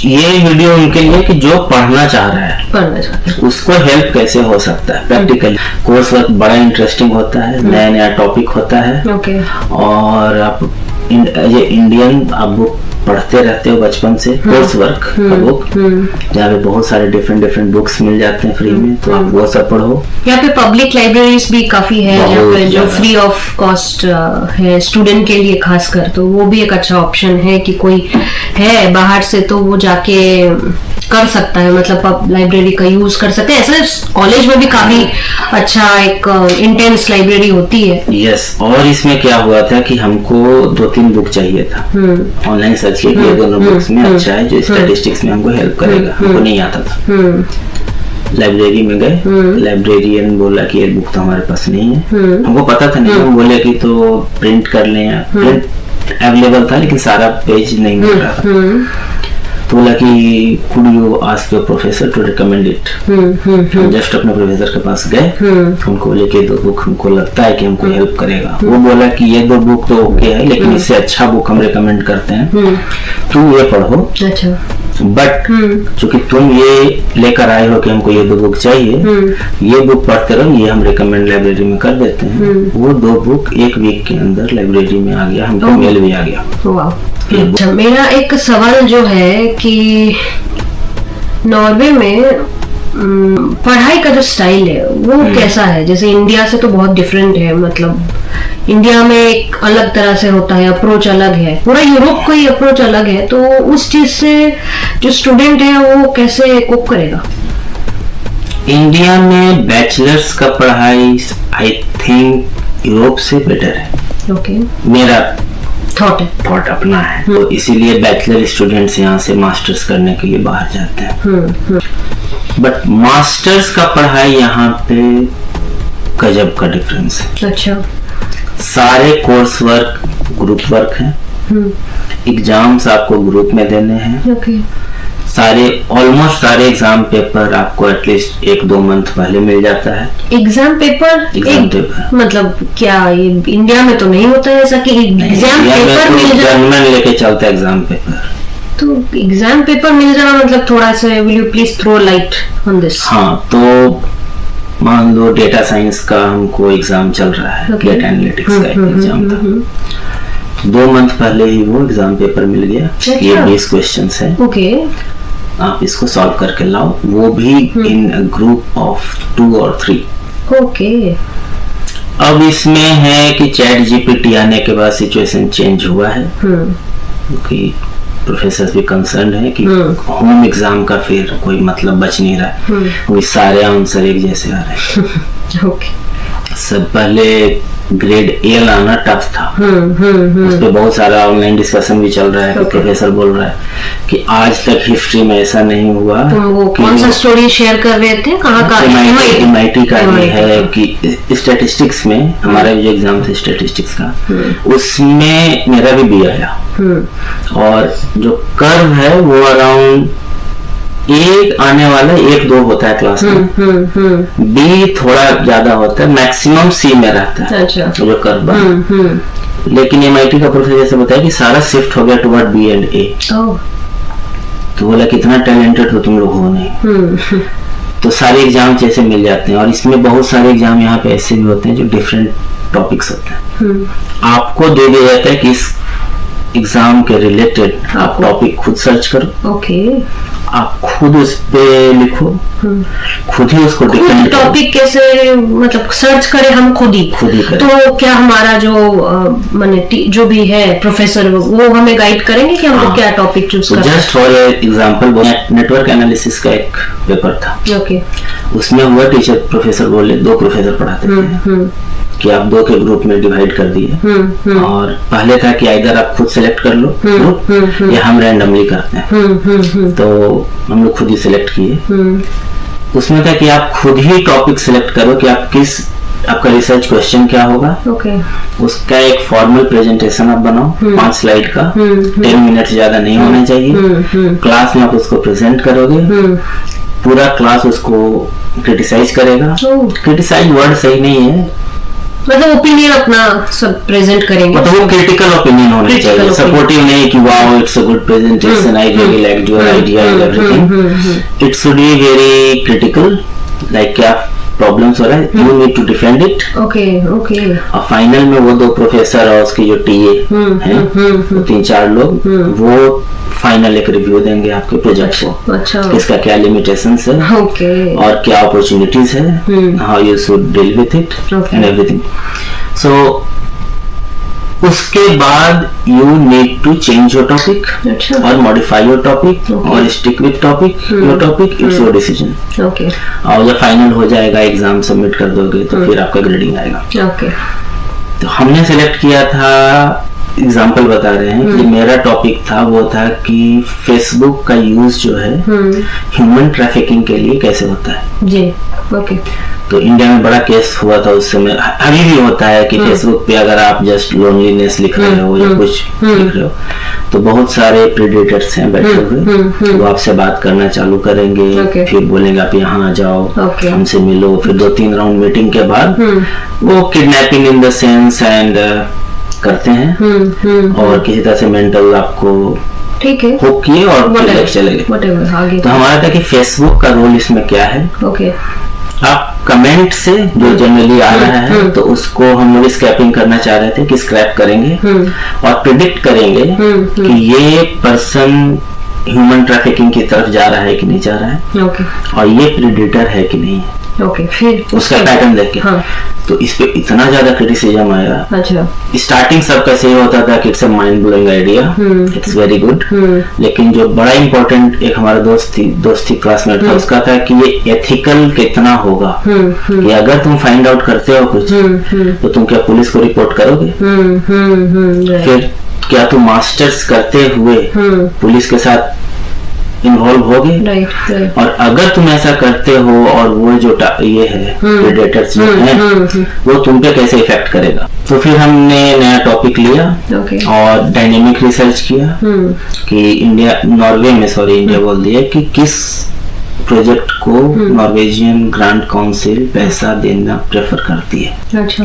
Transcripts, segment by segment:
ये वीडियो उनके लिए कि जो पढ़ना चाह रहा है उसको हेल्प कैसे हो सकता है प्रैक्टिकली। कोर्स वर्क बड़ा इंटरेस्टिंग होता है, नया नया टॉपिक होता है। और आप ये इंडियन आप बुक पढ़ते रहते हो बचपन से, कोर्स वर्क का बुक, जहाँ पे बहुत सारे डिफरेंट बुक्स मिल जाते हैं फ्री में, तो आप वो सब पढ़ो। यहाँ पे पब्लिक लाइब्रेरीज भी काफी है यहाँ पे जो फ्री ऑफ कॉस्ट है स्टूडेंट के लिए खासकर, तो वो भी एक अच्छा ऑप्शन है कि कोई है बाहर से तो वो जाके कर सकता है, मतलब लाइब्रेरी का यूज कर सकते हैं। ऐसा कॉलेज में भी काफी अच्छा एक इंटेंस लाइब्रेरी होती है। यस, और इसमें क्या हुआ था कि हमको 2-3 बुक चाहिए था, ऑनलाइन सर्च किया कि ये दोनों बुक्स में अच्छा है जो स्टैटिस्टिक्स में हमको हेल्प करेगा, हमको नहीं आता था। लाइब्रेरी में गए, लाइब्रेरियन बोला कि ये बुक तो हमारे पास नहीं है, हमको पता था नहीं, हम बोले कि तो प्रिंट कर लें, प्रिंट अवेलेबल था लेकिन सारा पेज नहीं मिल रहा था। तो बोला कि could you ask your professor to recommend it? हम जस्ट अपने प्रोफेसर के पास गए, उनको बोले कि 2 बुक हमको लगता है कि हमको हेल्प करेगा। वो बोला कि ये 2 बुक तो ओके है लेकिन इससे अच्छा बुक हम रिकमेंड करते हैं, तुम ये पढ़ो। अच्छा। बट चूंकि तुम ये लेकर आए हो कि हमको ये 2 बुक चाहिए, ये बुक पढ़ते रहो, ये हम रिकमेंड लाइब्रेरी में कर देते हैं। वो 2 बुक 1 वीक के अंदर लाइब्रेरी में आ गया, हमको मेल भी आ गया। अच्छा, मेरा एक सवाल जो है कि नॉर्वे में पढ़ाई का जो स्टाइल है वो कैसा है? जैसे इंडिया से तो बहुत डिफरेंट है, मतलब इंडिया में एक अलग तरह से होता है, अप्रोच अलग है, पूरा यूरोप का ही अप्रोच अलग है, तो उस चीज से जो स्टूडेंट है वो कैसे कोप करेगा? इंडिया में बैचलर्स का पढ़ाई आई थिंक यूरोप से बेटर है। ओके, मेरा थॉट अपना है, तो इसीलिए बैचलर स्टूडेंट्स यहाँ से मास्टर्स करने के लिए बाहर जाते हैं। बट मास्टर्स का पढ़ाई यहाँ पे गजब का डिफरेंस है। अच्छा। सारे कोर्स वर्क ग्रुप वर्क है, एग्जाम्स आपको ग्रुप में देने हैं। ऑलमोस्ट सारे एग्जाम पेपर आपको एटलीस्ट 1-2 मंथ पहले मिल जाता है। एग्जाम पेपर मतलब क्या ये इंडिया में तो नहीं होता है ऐसा कि एग्जाम पेपर मिल जाए? गवर्नमेंट लेके चलता है एग्जाम पेपर, तो एग्जाम पेपर मिल जाना मतलब थोड़ा सा, will you please throw light on this? हाँ, तो मान लो डेटा साइंस का हमको एग्जाम चल रहा है, डेटा एनालिटिक्स का एग्जाम था, 2 मंथ पहले ही वो एग्जाम पेपर मिल गया। ये 20 क्वेश्चंस है, आप इसको सॉल्व करके लाओ, वो भी इन ग्रुप ऑफ 2 और 3। ओके। अब इसमें है कि चैट जीपीटी आने के बाद सिचुएशन चेंज हुआ है, कि प्रोफेसर भी कंसर्न है कि होम एग्जाम का फिर कोई मतलब बच नहीं रहा है, क्योंकि सारे आंसर एक जैसे आ रहे हैं। ओके। सब पहले ग्रेड ए लाना टफ था, उस पे बहुत सारा ऑनलाइन डिस्कशन भी चल रहा है। प्रोफेसर बोल रहा है कि आज तक हिस्ट्री में ऐसा नहीं हुआ। वो कौन सा स्टोरी शेयर कर रहे थे, कहाँ का? MIT का ये है कि स्टैटिस्टिक्स में हमारा जो एग्जाम था स्टैटिस्टिक्स का, उसमें मेरा भी बी आया, और जो कर्व है वो अराउंड 1 आने वाला 1-2 होता है क्लास में, बी थोड़ा ज्यादा होता है, मैक्सिमम सी में रहता है। अच्छा। जो कर्व है, लेकिन MIT का प्रोफेसर से बताया कि सारा शिफ्ट हो गया टुवर्ड बी एंड ए। तो बोला कितना टैलेंटेड हो तुम लोग, हो नहीं। तो सारे एग्जाम जैसे मिल जाते हैं, और इसमें बहुत सारे एग्जाम यहाँ पे ऐसे भी होते हैं जो डिफरेंट टॉपिक्स होते हैं। आपको दे दिया जाता है कि इस एग्जाम के रिलेटेड आप टॉपिक खुद सर्च करो। ओके। आप खुद उस पे लिखो, खुद ही उसको डिफेंड करो। टॉपिक कैसे मतलब सर्च करें हम खुद ही करें। तो क्या हमारा जो माने जो भी है प्रोफेसर वो हमें गाइड करेंगे कि हमको क्या टॉपिक चूज करना है? Just for example network analysis का एक पेपर था। ओके। उसमें हुआ टीचर प्रोफेसर बोले, 2 प्रोफेसर पढ़ाते थे कि आप 2 के ग्रुप में डिवाइड कर दिए, और पहले था कि इधर आप खुद सेलेक्ट कर लो ग्रुप, या हम रैंडमली करते हैं। तो हम लोग खुद ही सिलेक्ट किए। उसमें था कि आप खुद ही टॉपिक सिलेक्ट करो कि आप आपका रिसर्च क्वेश्चन क्या होगा। उसका एक फॉर्मल प्रेजेंटेशन आप बनाओ 5 स्लाइड का, 10 मिनट से ज्यादा नहीं होना चाहिए। क्लास में आप उसको प्रेजेंट करोगे, पूरा क्लास उसको क्रिटिसाइज करेगा। क्रिटिसाइज वर्ड सही नहीं है, मतलब ओपिनियन अपना सब प्रेजेंट करेंगे, मतलब वो क्रिटिकल ओपिनियन होना चाहिए, सपोर्टिव नहीं कि wow it's a good presentation, I really like your idea and everything. It should be very critical, like क्या प्रॉब्लम्स हो रहा है, you need to defend it. Okay okay. और फाइनल में वो 2 प्रोफेसर और उसके जो टीए हैं 3-4 लोग, वो फाइनल एक रिव्यू देंगे आपके प्रोजेक्ट को। अच्छा। इसका क्या लिमिटेशंस है, ओके, और क्या अपॉर्चुनिटीज है, how you should deal with it and everything. So उसके बाद you need to change your topic और मॉडिफाई योर टॉपिक और stick with topic, your topic, it's your decision. Okay. और जब फाइनल हो जाएगा, एग्जाम सबमिट कर दोगे तो फिर आपका ग्रेडिंग आएगा। ओके। तो हमने सेलेक्ट किया था, एग्जाम्पल बता रहे हैं कि मेरा टॉपिक था वो था कि फेसबुक का यूज जो है ह्यूमन ट्रैफिकिंग के लिए कैसे होता है जी। ओके। तो इंडिया में बड़ा केस हुआ था उस समय, अभी भी होता है कि फेसबुक पे अगर आप जस्ट लोनलीनेस लिख रहे हो या कुछ लिख रहे हो तो बहुत सारे प्रेडेटर्स हैं बैठे हुए, वो आपसे बात करना चालू करेंगे, फिर बोलेंगे आप यहाँ आ जाओ, हमसे मिलो, फिर 2-3 राउंड मीटिंग के बाद वो kidnapping in the sense and करते हैं और किसी तरह से मेंटल आपको ठीक है हुक किए और चले गए। तो हमारा था कि फेसबुक का रोल इसमें क्या है। ओके। आप कमेंट से जो जनरली आ रहा है तो उसको हम लोग स्क्रैपिंग करना चाह रहे थे कि स्क्रैप करेंगे और प्रिडिक्ट करेंगे कि ये पर्सन ह्यूमन ट्रैफिकिंग की तरफ जा रहा है कि नहीं जा रहा है, और ये प्रेडेटर है कि नहीं है। ओके। फिर उसका पैटर्न देख के तो इस पे इतना ज्यादा क्रिटिसिज्म आया। अच्छा। स्टार्टिंग सबका सही होता था कि it's a mind blowing idea, it's very good, लेकिन जो बड़ा इंपॉर्टेंट एक हमारा दोस्त थी क्लासमेट था, उसका था कि ये एथिकल कितना होगा कि अगर तुम फाइंड आउट करते हो कुछ तो तुम क्या पुलिस को रिपोर्ट करोगे, फिर क्या तुम मास्टर्स करते हुए पुलिस के साथ इन्वॉल्व होगे, और अगर तुम ऐसा करते हो और वो जो ये है प्रेडेटर्स जो हैं वो तुम पे कैसे इफेक्ट करेगा। तो फिर हमने नया टॉपिक लिया और डायनेमिक रिसर्च किया कि इंडिया बोल दिया कि किस प्रोजेक्ट को नॉर्वेजियन ग्रांट काउंसिल पैसा देना प्रेफर करती है। अच्छा।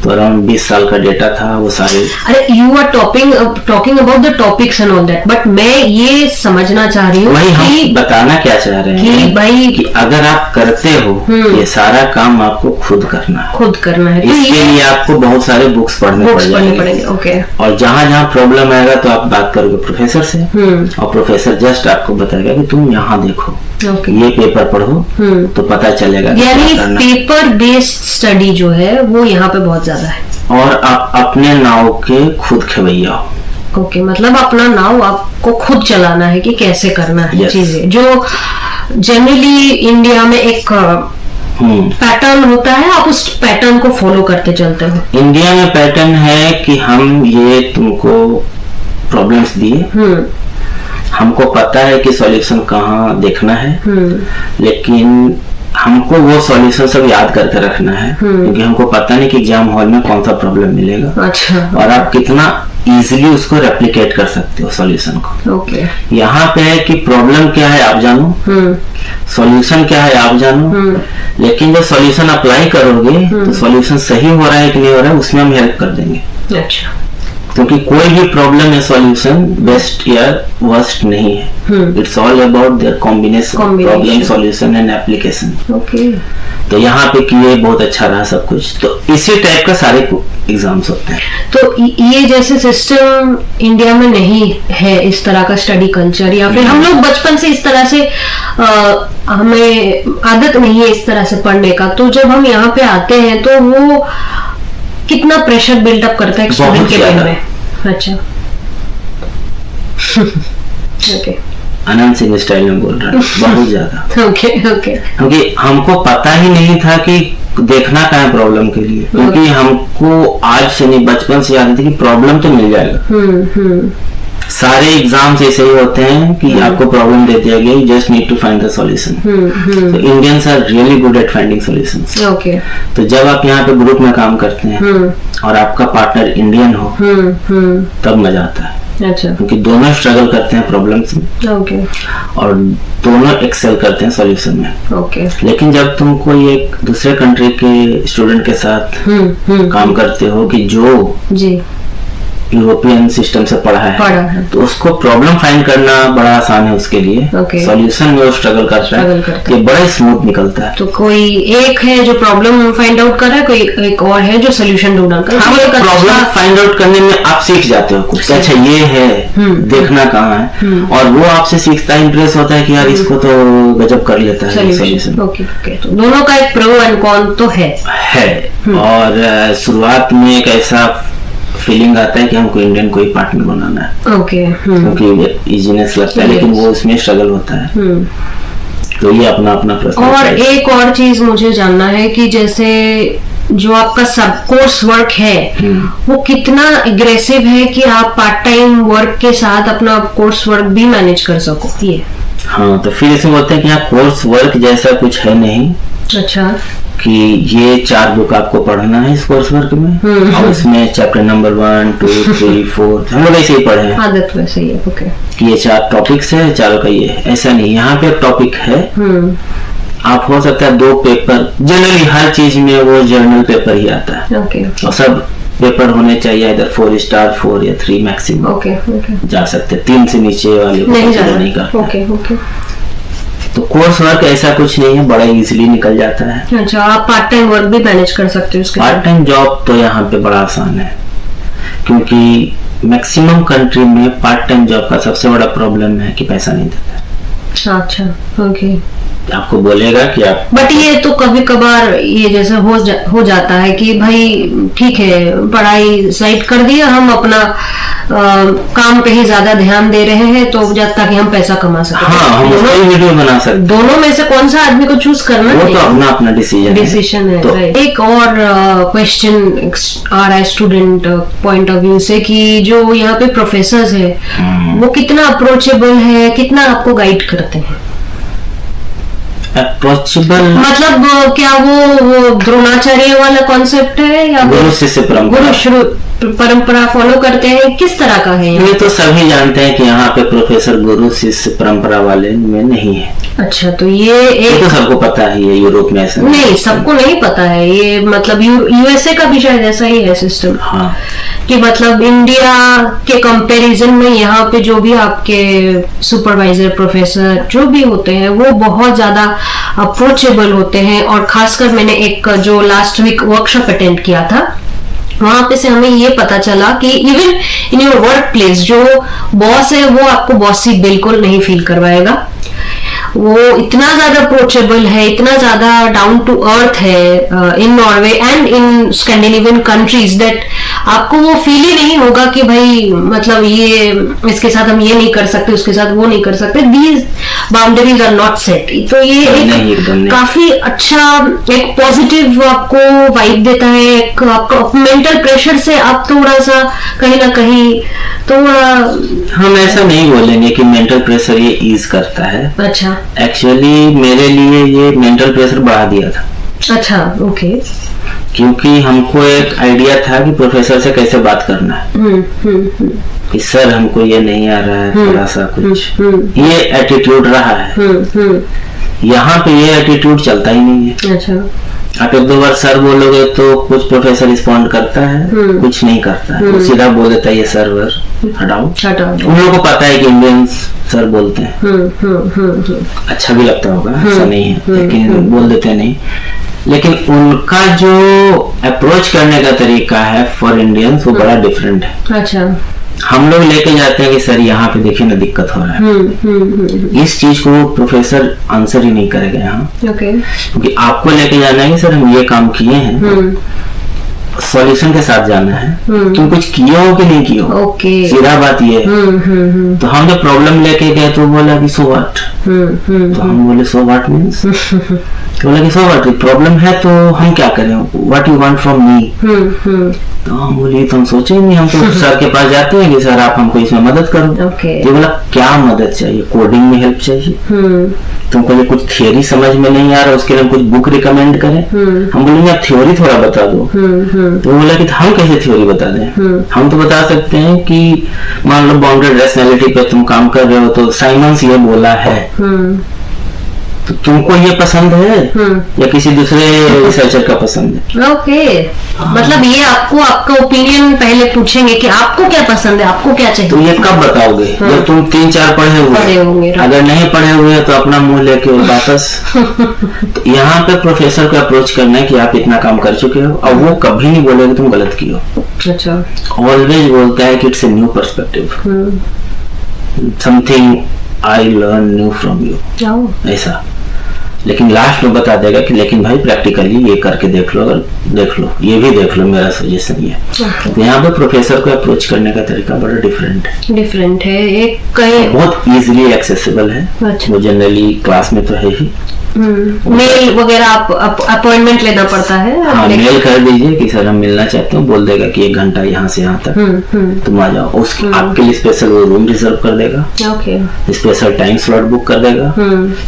तो अराउंड 20 साल का डेटा था वो सारे। अरे you are talking about the topics and all that, but मैं ये समझना चाह रही हूँ वही हम बताना क्या चाह रहे हैं कि भाई कि अगर आप करते हो ये सारा काम आपको खुद करना है, तो इसके लिए आपको बहुत सारे बुक्स पढ़ने पड़ेंगे। ओके। और जहाँ प्रॉब्लम आएगा तो आप बात करोगे प्रोफेसर से और प्रोफेसर जस्ट आपको बताएगा कि तुम यहाँ देखो, ये पेपर पढ़ो तो पता चलेगा। यानी पेपर बेस्ड स्टडी जो है वो यहाँ पे बहुत ज्यादा है। और आप अपने नाव के खुद खवैया हो। ओके। मतलब अपना नाव आपको खुद चलाना है कि कैसे करना है चीजें, जो जनरली इंडिया में एक पैटर्न होता है, आप उस पैटर्न को फॉलो करते चलते हो। इंडिया में पैटर्न है कि हम ये तुमको प्रॉब्लम्स दिए, हमको पता है कि सॉल्यूशन कहाँ देखना है, लेकिन हमको वो सॉल्यूशन सब याद करके रखना है क्योंकि हमको पता नहीं कि एग्जाम हॉल में कौन सा प्रॉब्लम मिलेगा। अच्छा। और आप कितना इजीली उसको रेप्लिकेट कर सकते हो सॉल्यूशन को। ओके। यहाँ पे है कि प्रॉब्लम क्या है आप जानो, सॉल्यूशन क्या है आप जानो, लेकिन जब सॉल्यूशन अप्लाई करोगे तो सॉल्यूशन सही हो रहा है कि नहीं हो रहा है उसमें हम हेल्प कर देंगे। अच्छा। क्योंकि कोई भी प्रॉब्लम या सॉल्यूशन बेस्ट या वर्स्ट नहीं है, it's all about their combination, problem solution and application. Okay. तो यहाँ पे कि ये बहुत अच्छा रहा सब कुछ, तो इसी टाइप का सारे एग्जाम्स होते हैं। तो ये जैसे सिस्टम इंडिया में नहीं है, इस तरह का स्टडी कल्चर, या फिर हम लोग बचपन से इस तरह से हमें आदत नहीं है इस तरह से पढ़ने का, तो जब हम यहाँ पे आते हैं तो वो कितना प्रेशर बिल्डअप करता है स्टूडेंट के बारे में। अच्छा। ओके। आनंद सिंह स्टाइल में बोल रहा है बहुत ज्यादा। Okay okay. क्योंकि हमको पता ही नहीं था कि देखना क्या है प्रॉब्लम के लिए, क्योंकि हमको आज से नहीं बचपन से याद थी कि प्रॉब्लम तो मिल जाएगा। सारे एग्जाम्स ऐसे ही होते हैं कि आपको प्रॉब्लम दे दिया गया, you just need to find the solution. तो Indians are really good at finding solutions. Okay. तो जब आप यहाँ पे ग्रुप में काम करते हैं और आपका पार्टनर इंडियन हो तब मजा आता है। अच्छा, क्योंकि दोनों स्ट्रगल करते हैं प्रॉब्लम्स में ओके और दोनों एक्सेल करते हैं सॉल्यूशन में। ओके। लेकिन जब तुम कोई एक दूसरे कंट्री के स्टूडेंट के साथ काम करते हो कि जो जी यूरोपियन सिस्टम से पढ़ा है तो उसको प्रॉब्लम फाइंड करना बड़ा आसान है उसके लिए, सॉल्यूशन में वो स्ट्रगल करता है, ये बड़ा स्मूथ निकलता है। तो कोई एक है जो प्रॉब्लम फाइंड आउट कर रहा है, कोई एक और है जो सोल्यूशन ढूंढना कर रहा है। प्रॉब्लम फाइंड आउट करने में आप सीख जाते हो कुछ, अच्छा ये है देखना कहाँ है, और वो आपसे सीखता है, इंप्रेस होता है कि यार इसको तो गजब कर लेता है सोल्यूशन। ओके ओके, तो दोनों का एक प्रो एंड कॉन तो है। और शुरुआत में एक ऐसा फीलिंग आता है कि हमको इंडियन कोई पार्टनर बनाना है, ओके, क्योंकि इजीनेस लगता है, लेकिन वो उसमें स्ट्रगल होता है। तो ये अपना अपना प्रश्न। और एक और चीज मुझे जानना है कि जैसे जो आपका सब कोर्स वर्क है वो कितना एग्रेसिव है कि आप पार्ट टाइम वर्क के साथ अपना कोर्स वर्क भी मैनेज कर सको ये? हाँ, तो फिर इसमें बोलते हैं कि यहाँ कोर्स वर्क जैसा कुछ है नहीं। अच्छा, कि ये 4 बुक आपको पढ़ना है इस कोर्स वर्क में, और इसमें चैप्टर नंबर 1, 2, 3, 4 हम लोग ऐसे ही पढ़े हैं, आदत वैसे ही है। ओके, कि ये 4 टॉपिक्स है, चारों का ये है, ऐसा नहीं। यहाँ पे एक टॉपिक है, आप हो सकता है 2 पेपर, जनरली हर चीज में वो जर्नल पेपर ही आता है। ओके, और सब पेपर होने चाहिए इधर 4 स्टार, 4 या 3 मैक्सिमम। ओके ओके, जा सकते 3 से नीचे वाले को नहीं करते। ओके ओके, तो कोर्स वर्क ऐसा कुछ नहीं है, बड़ा इजीली निकल जाता है। अच्छा, आप पार्ट टाइम वर्क भी मैनेज कर सकते हो उसके? पार्ट टाइम जॉब तो यहाँ पे बड़ा आसान है, क्योंकि मैक्सिमम कंट्री में पार्ट टाइम जॉब का सबसे बड़ा प्रॉब्लम है कि पैसा नहीं देता। अच्छा, ओके। आपको बोलेगा कि आप, बट ये तो कभी कभार ये जैसे हो जाता है कि भाई ठीक है पढ़ाई साइड कर दिया, हम अपना काम पे ही ज्यादा ध्यान दे रहे हैं, तो ताकि हम पैसा कमा सकें। हाँ, हम वीडियो बना सकते। दोनों में से कौन सा आदमी को चूज करना वो तो अपना अपना डिसीजन है। तो एक और क्वेश्चन आ रहा है स्टूडेंट पॉइंट ऑफ व्यू से कि जो यहाँ पे प्रोफेसर्स है वो कितना अप्रोचेबल है, कितना आपको गाइड करते हैं? अप्रोचेबल मतलब क्या वो द्रोणाचार्य वाला कॉन्सेप्ट है या गुरु शिष्य परंपरा फॉलो करते हैं, किस तरह का है? ये तो सभी जानते हैं कि यहाँ पे प्रोफेसर गुरु शिष्य परंपरा वाले में नहीं है। अच्छा, तो ये तो सबको पता है, ये यूरोप में ऐसा नहीं, सबको नहीं पता है ये, मतलब यूएसए का भी शायद ऐसा ही है सिस्टम। हाँ, कि मतलब इंडिया के कंपैरिजन में यहाँ पे जो भी आपके सुपरवाइजर प्रोफेसर जो भी होते हैं वो बहुत ज्यादा अप्रोचेबल होते हैं। और खासकर मैंने एक जो लास्ट वीक वर्कशॉप अटेंड किया था, वहां पे से हमें ये पता चला कि even in your work place जो बॉस है वो आपको बॉसी बिल्कुल नहीं फील करवाएगा। वो इतना ज्यादा अप्रोचेबल है, इतना ज्यादा डाउन टू अर्थ है इन Norway and in Scandinavian countries that आपको वो फील ही नहीं होगा कि भाई मतलब ये इसके साथ हम ये नहीं कर सकते, उसके साथ वो नहीं कर सकते। These boundaries are not set. तो ये एक काफी अच्छा एक पॉजिटिव आपको वाइब देता है, एक आपको मेंटल प्रेशर से आप थोड़ा सा कहीं ना कहीं थोड़ा, हम ऐसा नहीं बोलेंगे कि मेंटल प्रेशर ये ईज करता है। अच्छा, एक्चुअली मेरे लिए ये मेंटल प्रेशर बढ़ा दिया था। अच्छा, ओके, क्योंकि हमको एक आइडिया था कि प्रोफेसर से कैसे बात करना है, कि सर हमको ये नहीं आ रहा है, थोड़ा सा कुछ ये एटीट्यूड रहा है। यहाँ पे ये एटीट्यूड चलता ही नहीं है। अच्छा, आप 1-2 बार सर बोलोगे तो कुछ प्रोफेसर रिस्पॉन्ड करता है, कुछ नहीं करता है, वो सीधा बोल देता है ये सर्वर हटाओ। उन लोगों को पता है कि इंडियंस सर बोलते हैं, अच्छा भी लगता होगा, ऐसा नहीं है, लेकिन बोल देते नहीं। लेकिन उनका जो अप्रोच करने का तरीका है फॉर इंडियंस वो बड़ा डिफरेंट है। अच्छा, हम लोग लेके जाते हैं कि सर यहाँ पे देखिए ना दिक्कत हो रहा है, इस चीज को आंसर ही नहीं करेगा यहाँ, क्योंकि आपको लेके जाना है कि सर हम ये काम किए हैं, सॉल्यूशन के साथ जाना है, तुम कुछ किए हो कि नहीं किए हो, सीधा बात ये है। तो हम जब प्रॉब्लम लेके गए तो बोला कि सो व्हाट, तो हम बोले सो व्हाट मीन्स तो बोला कि सो व्हाट, प्रॉब्लम है तो हम क्या करें, what you want from me. तो हम बोले तो हम सोचे ही नहीं, हम तो सर के पास जाते हैं कि सर आप हमको इसमें मदद करो। तो बोला क्या मदद चाहिए, कोडिंग में हेल्प चाहिए, तुमको ये कुछ थियोरी समझ में नहीं आ रहा, उसके लिए हम कुछ बुक रिकमेंड करें। हम बोलेंगे आप थ्योरी थोड़ा बता दो। तो बोला कि हम कैसे थ्योरी बता दें, हम तो बता सकते हैं कि मान लो बाउंडेड रैशनैलिटी पे तुम काम कर रहे हो तो साइमंस ये बोला है, तो तुमको ये पसंद है या किसी दूसरे रिसर्चर का पसंद है। ओके, मतलब ये आपको आपका ओपिनियन पहले पूछेंगे कि आपको क्या पसंद है, आपको क्या चाहिए। तो ये कब बताओगे, जब तुम 3-4 पढ़े हुए, अगर नहीं पढ़े हुए तो अपना मुंह लेके वापस। तो यहाँ पे प्रोफेसर को अप्रोच करना है कि आप इतना काम कर चुके हो, और वो कभी नहीं बोलेगा तुम गलत किए हो। अच्छा, ऑलवेज बोलता है कि it's a new perspective, something I learn new from you, ऐसा। लेकिन लास्ट में बता देगा कि लेकिन भाई प्रैक्टिकली ये करके देख लो, अगर देख लो, ये भी देख लो, मेरा सजेशन ये। तो यहाँ पे प्रोफेसर को अप्रोच करने का तरीका बड़ा डिफरेंट है। एक कहीं बहुत इजीली एक्सेसिबल है। अच्छा। वो जनरली क्लास में तो है ही, मेल वगैरह आप अपॉइंटमेंट लेना पड़ता है। हाँ, मेल कर दीजिए कि सर हम मिलना चाहते हैं, बोल देगा कि 1 घंटा यहाँ से यहाँ तक तुम आ जाओ, उसके आपके लिए स्पेशल वो रूम रिजर्व कर देगा, स्पेशल टाइम स्लॉट बुक कर देगा,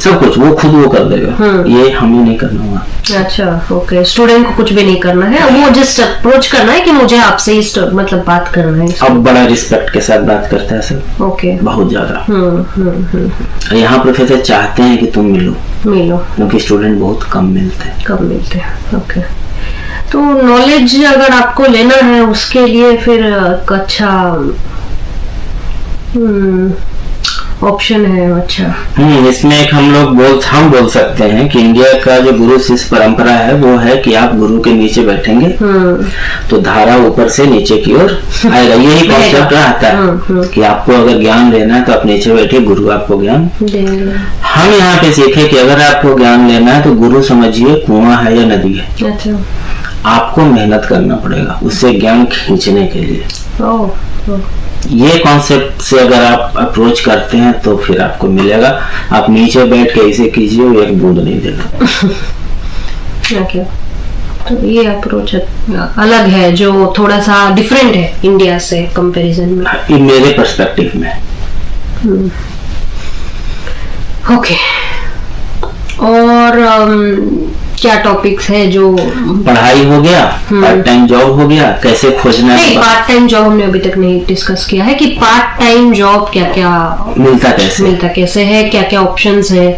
सब कुछ वो खुद वो कर देगा, ये हमें नहीं करना हुआ। अच्छा, ओके, स्टूडेंट को कुछ भी नहीं करना है, वो जस्ट अप्रोच करना है कि मुझे आपसे मतलब बात करना है। अब बड़ा रिस्पेक्ट के साथ बात करता है सर, ओके, बहुत ज्यादा। यहाँ प्रोफेसर चाहते हैं कि तुम मिलो, क्योंकि स्टूडेंट बहुत कम मिलते हैं। ओके, तो नॉलेज अगर आपको लेना है उसके लिए फिर अच्छा ऑप्शन है। अच्छा, इसमें एक हम बोल सकते हैं कि इंडिया का जो गुरु शिष्य परंपरा है वो है कि आप गुरु के नीचे बैठेंगे तो धारा ऊपर से नीचे की ओर आएगा। यही कॉन्सेप्ट आता है कि आपको अगर ज्ञान लेना है तो आप नीचे बैठे, गुरु आपको ज्ञान। हम यहाँ पे सीखे कि अगर आपको ज्ञान लेना है तो गुरु समझिए कुआं है या नदी है। अच्छा, आपको मेहनत करना पड़ेगा उससे ज्ञान खींचने के लिए। ये कॉन्सेप्ट से अगर आप अप्रोच करते हैं तो फिर आपको मिलेगा। आप नीचे बैठ के ऐसे कीजिए, वो एक बूंद नहीं देगा। okay. तो ये अप्रोच अलग है, जो थोड़ा सा डिफरेंट है इंडिया से कंपैरिजन में, ये मेरे पर्सपेक्टिव में। ओके, और क्या टॉपिक्स है जो पढ़ाई हो गया, पार्ट टाइम जॉब हो गया, कैसे खोजना है। पार्ट टाइम जॉब हमने अभी तक नहीं डिस्कस किया है कि पार्ट टाइम जॉब क्या क्या मिलता कैसे है, क्या क्या ऑप्शंस है।